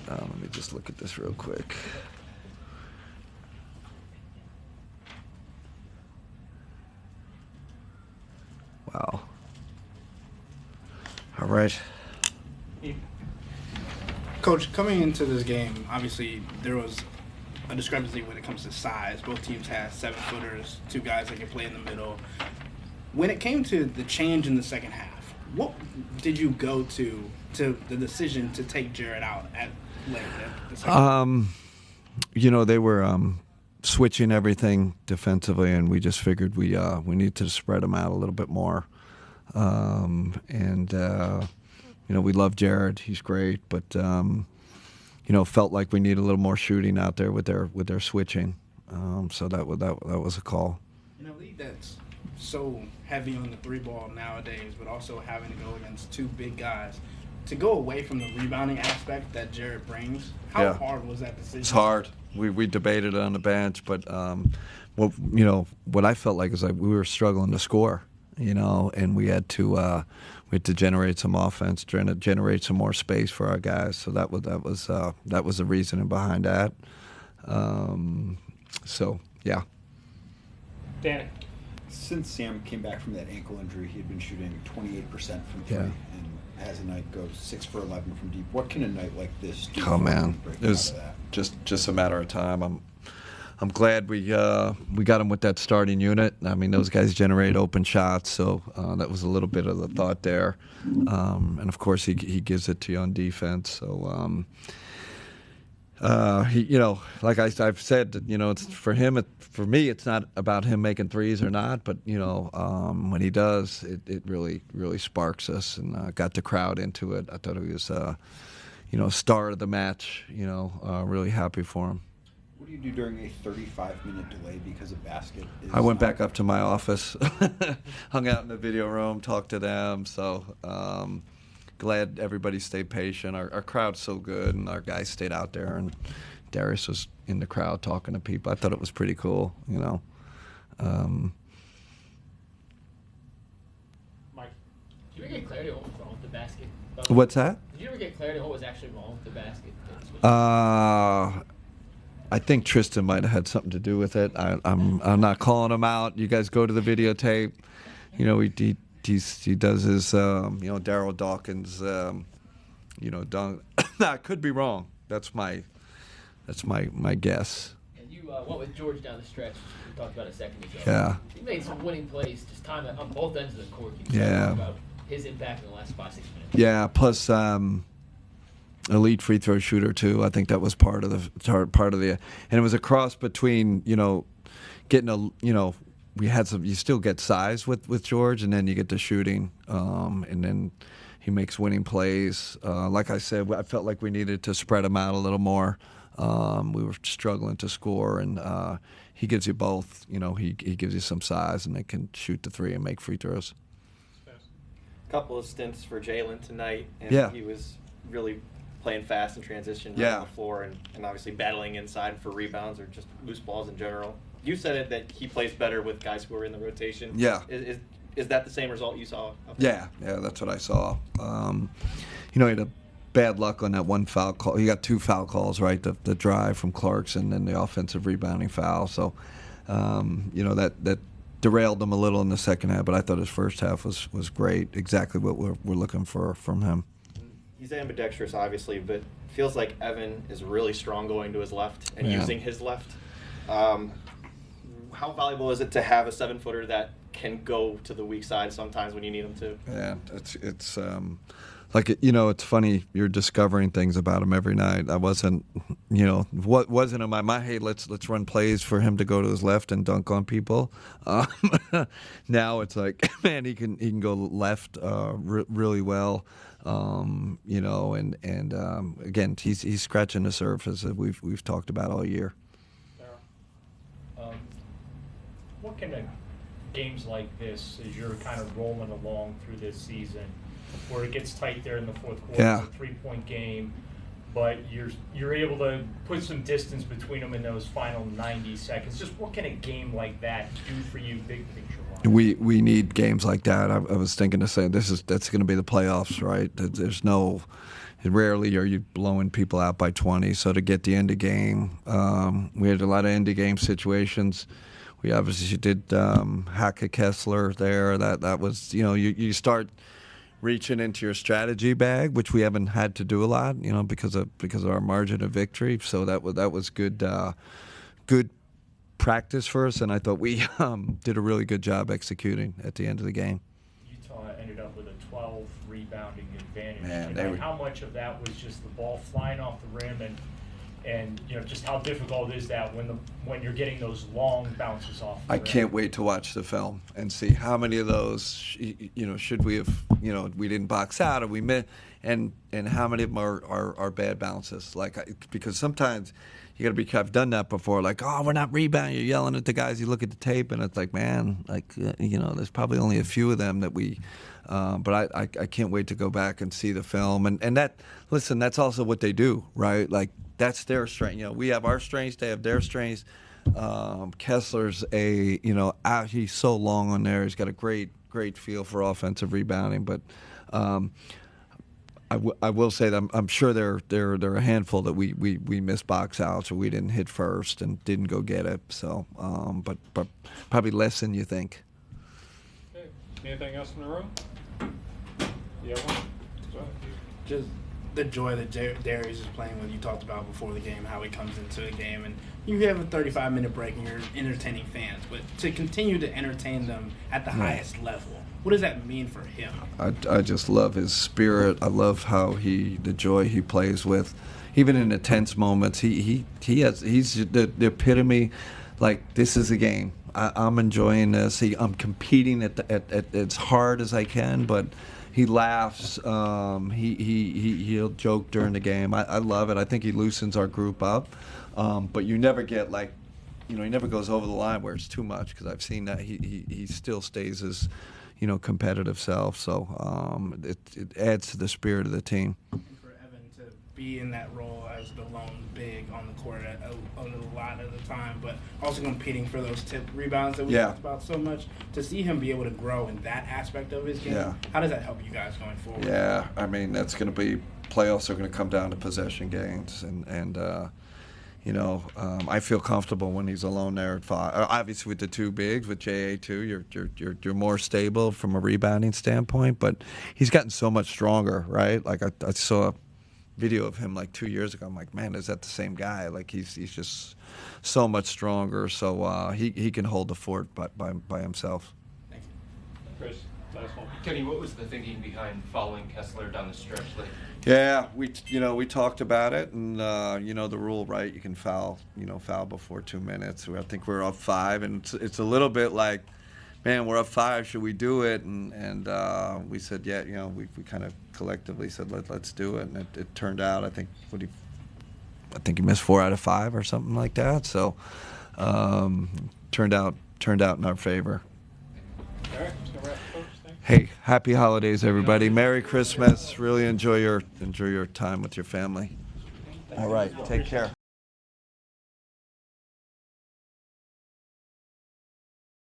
Let me just look at this real quick. Wow. All right. Coach, coming into this game, obviously there was a discrepancy when it comes to size. Both teams had 7-footers, 2 guys that can play in the middle. When it came to the change in the second half, what did you go to the decision to take Jared out at later? The second half? They were switching everything defensively, and we just figured we need to spread them out a little bit more. We love Jared; he's great, but felt like we need a little more shooting out there with their switching. So that was a call. In a league that's so heavy on the 3-ball nowadays, but also having to go against 2 big guys, to go away from the rebounding aspect that Jared brings, how hard was that decision? It's hard. We debated it on the bench, but what I felt like is like we were struggling to score, and we had to generate some offense, trying to generate some more space for our guys. So that was the reasoning behind that. Danny. Since Sam came back from that ankle injury, he had been shooting 28% from 3 and has a night goes 6 for 11 from deep. What can a night like this do? Oh man, it was just a matter of time. I'm glad we got him with that starting unit. I mean, those guys generate open shots, so that was a little bit of the thought there. And of course, he gives it to you on defense. So like I've said, it's for him. For me, it's not about him making threes or not, but when he does, it really sparks us and got the crowd into it. I thought he was star of the match. Really happy for him. What do you do during a 35-minute delay because a basket? I went back up to my office, hung out in the video room, talked to them. So glad everybody stayed patient. Our crowd's so good, and our guys stayed out there, and Darius was in the crowd talking to people. I thought it was pretty cool, Mike, did you ever get clarity on what was wrong with the basket? What's that? Did you ever get clarity on what was actually wrong with the basket? I think Tristan might have had something to do with it. I'm not calling him out. You guys go to the videotape. He does his Daryl Dawkins dunk. I could be wrong. That's my guess. And you went with George down the stretch. We talked about it a second ago. Yeah. He made some winning plays, just time on both ends of the court. Yeah. About his impact in the last 5-6 minutes. Yeah. Plus, elite free throw shooter too. I think that was part of the, and it was a cross between getting we had some. You still get size with George, and then you get the shooting, and then he makes winning plays. Like I said, I felt like we needed to spread him out a little more. We were struggling to score, and he gives you both. He gives you some size, and they can shoot the 3 and make free throws. A couple of stints for Jalen tonight, and he was really playing fast in transition on the floor, and obviously battling inside for rebounds or just loose balls in general. You said it that he plays better with guys who are in the rotation. Yeah. Is that the same result you saw? Yeah, that's what I saw. He had a bad luck on that one foul call. He got 2 foul calls, right? The drive from Clarkson and the offensive rebounding foul. So, that derailed him a little in the second half. But I thought his first half was great. Exactly what we're looking for from him. He's ambidextrous, obviously, but feels like Evan is really strong going to his left and using his left. How valuable is it to have a 7-footer that can go to the weak side sometimes when you need him to? Yeah, it's it's funny. You're discovering things about him every night. I wasn't, what wasn't in my mind. Hey, let's run plays for him to go to his left and dunk on people. Now it's like, man, he can go left really well. Again, he's scratching the surface that we've talked about all year. What can games like this, as you're kind of rolling along through this season, where it gets tight there in the fourth quarter, it's a 3-point game, but you're able to put some distance between them in those final 90 seconds. Just what can a game like that do for you, big picture wise? we need games like that. I was thinking to say that's going to be the playoffs, right? There's no. Rarely are you blowing people out by 20. So to get the end of game, we had a lot of end of game situations. We obviously did hack a Kessler there. That was, you start reaching into your strategy bag, which we haven't had to do a lot, because of our margin of victory. So that was good practice for us, and I thought we did a really good job executing at the end of the game. Utah ended up with a 12 rebounding advantage. Man, how much of that was just the ball flying off the rim, and just how difficult is that when you're getting those long bounces off the rim? I can't wait to watch the film and see how many of those should we have we didn't box out or we missed, and how many of them are bad bounces, because sometimes you got to be. I've done that before. We're not rebounding. You're yelling at the guys. You look at the tape, and it's like, man, there's probably only a few of them that we. But I can't wait to go back and see the film. And that's also what they do, right? That's their strength. We have our strengths. They have their strengths. Kessler's he's so long on there. He's got a great feel for offensive rebounding. But I will say that I'm sure there are a handful that we missed box outs or we didn't hit first and didn't go get it. So, but probably less than you think. Okay. Anything else in the room? Yeah, just the joy that Darius is playing with. You talked about before the game how he comes into a game and you have a 35-minute break and you're entertaining fans, but to continue to entertain them at the highest level, what does that mean for him? I just love his spirit. I love how the joy he plays with, even in the tense moments. He's the epitome. This is a game. I'm enjoying this. I'm competing at as hard as I can, but he laughs. He'll joke during the game. I love it. I think he loosens our group up. But you never get he never goes over the line where it's too much, because I've seen that he still stays his, competitive self. So it adds to the spirit of the team. And for Evan to be in that role as the lone big on the court a lot of the time, but also competing for those tip rebounds that we talked about so much, to see him be able to grow in that aspect of his game, how does that help you guys going forward? Yeah, I mean, that's going to be playoffs are going to come down to possession games, and I feel comfortable when he's alone there at 5. Obviously, with the two bigs, with JA2, you're more stable from a rebounding standpoint. But he's gotten so much stronger, right? I saw a video of him 2 years ago. I'm like, man, is that the same guy? He's just so much stronger. So he can hold the fort by himself. Thank you, Chris. Last one. Kenny, what was the thinking behind following Kessler down the stretch? Yeah, we talked about it, and the rule, right? You can foul before 2 minutes. I think we're up 5, and it's a little bit like, man, we're up 5. Should we do it? And we said, yeah. We kind of collectively said let's do it, and it turned out. I think he missed 4 out of 5 or something like that. So turned out in our favor. All right, just gonna wrap, folks. Thanks. Hey, happy holidays, everybody. Merry Christmas. Really enjoy your time with your family. All right, take care.